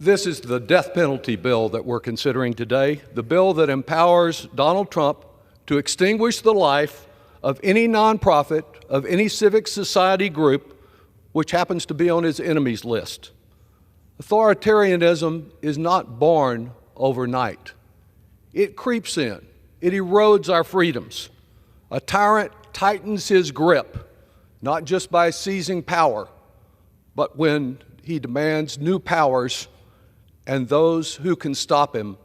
This is the death penalty bill that we're considering today, the bill that empowers Donald Trump to extinguish the life of any nonprofit, of any civic society group, which happens to be on his enemies list. Authoritarianism is not born overnight. It creeps in. It erodes our freedoms. A tyrant tightens his grip, not just by seizing power, but when he demands new powers, and those who can stop him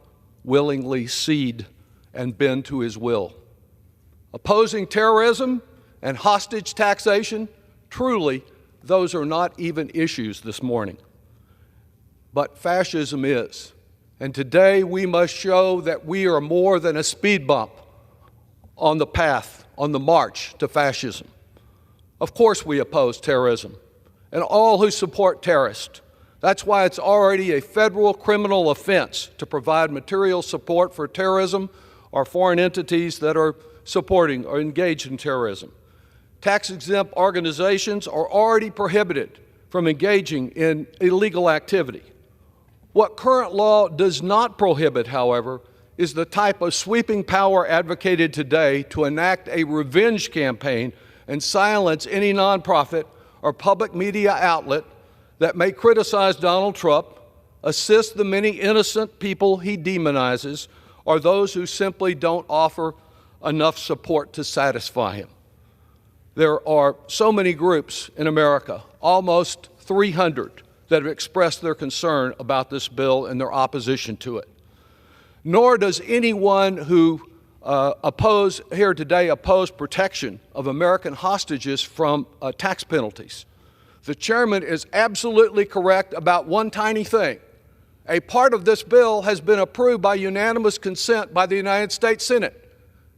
willingly cede and bend to his will. Opposing terrorism and hostage taxation, truly, those are not even issues this morning. But fascism is. And today we must show that we are more than a speed bump on the path, on the march to fascism. Of course we oppose terrorism and all who support terrorists. That's why it's already a federal criminal offense to provide material support for terrorism or foreign entities that are supporting or engaged in terrorism. Tax-exempt organizations are already prohibited from engaging in illegal activity. What current law does not prohibit, however, is the type of sweeping power advocated today to enact a revenge campaign and silence any nonprofit or public media outlet that may criticize Donald Trump, assist the many innocent people he demonizes, or those who simply don't offer enough support to satisfy him. There are so many groups in America, almost 300, that have expressed their concern about this bill and their opposition to it. Nor does anyone who oppose protection of American hostages from tax penalties. The chairman is absolutely correct about one tiny thing. A part of this bill has been approved by unanimous consent by the United States Senate.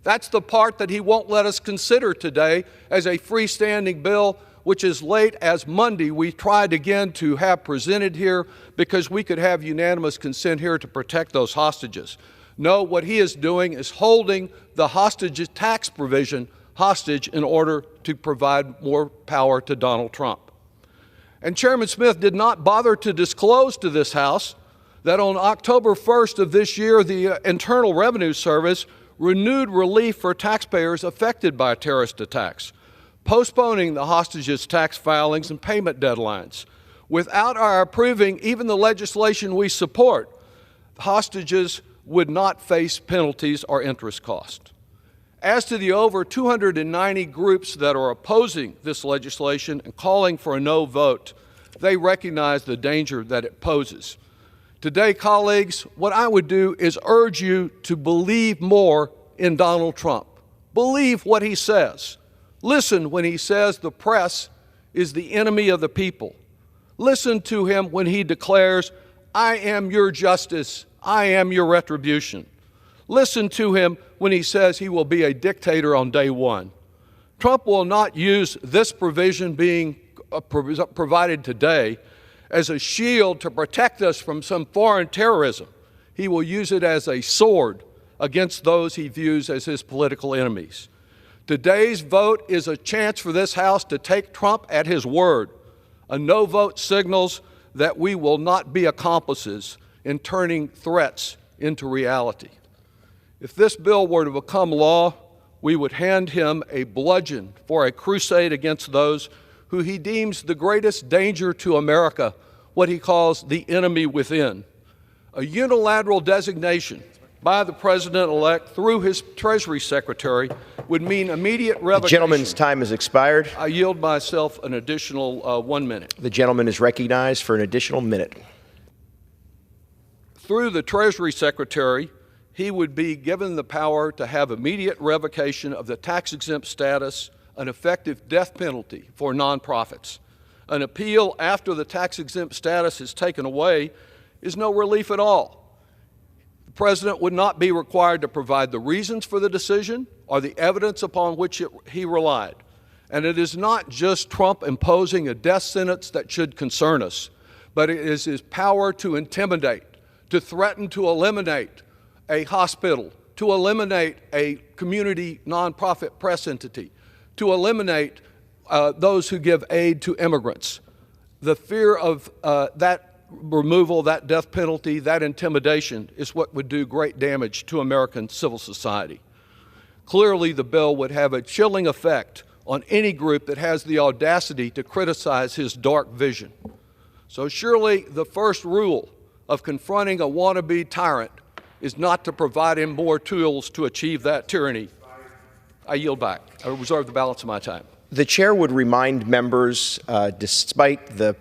That's the part that he won't let us consider today as a freestanding bill, which as late as Monday we tried again to have presented here because we could have unanimous consent here to protect those hostages. No, what he is doing is holding the hostage tax provision hostage in order to provide more power to Donald Trump. And Chairman Smith did not bother to disclose to this House that on October 1st of this year, the Internal Revenue Service renewed relief for taxpayers affected by terrorist attacks, postponing the hostages' tax filings and payment deadlines. Without our approving even the legislation we support, hostages would not face penalties or interest costs. As to the over 290 groups that are opposing this legislation and calling for a no vote, they recognize the danger that it poses. Today, colleagues, what I would do is urge you to believe more in Donald Trump. Believe what he says. Listen when he says the press is the enemy of the people. Listen to him when he declares, "I am your justice, I am your retribution." Listen to him when he says he will be a dictator on day one. Trump will not use this provision being provided today as a shield to protect us from some foreign terrorism. He will use it as a sword against those he views as his political enemies. Today's vote is a chance for this House to take Trump at his word. A no vote signals that we will not be accomplices in turning threats into reality. If this bill were to become law, we would hand him a bludgeon for a crusade against those who he deems the greatest danger to America, what he calls the enemy within. A unilateral designation by the President-elect through his Treasury Secretary would mean immediate revocation. The gentleman's time has expired. I yield myself an additional 1 minute. The gentleman is recognized for an additional minute. Through the Treasury Secretary, he would be given the power to have immediate revocation of the tax-exempt status, an effective death penalty for nonprofits. An appeal after the tax-exempt status is taken away is no relief at all. The President would not be required to provide the reasons for the decision or the evidence upon which he relied. And it is not just Trump imposing a death sentence that should concern us, but it is his power to intimidate, to threaten to eliminate a hospital, to eliminate a community nonprofit press entity, to eliminate those who give aid to immigrants. The fear of that removal, that death penalty, that intimidation is what would do great damage to American civil society. Clearly, the bill would have a chilling effect on any group that has the audacity to criticize his dark vision. So surely the first rule of confronting a wannabe tyrant is not to provide him more tools to achieve that tyranny. I yield back. I reserve the balance of my time. The chair would remind members, despite the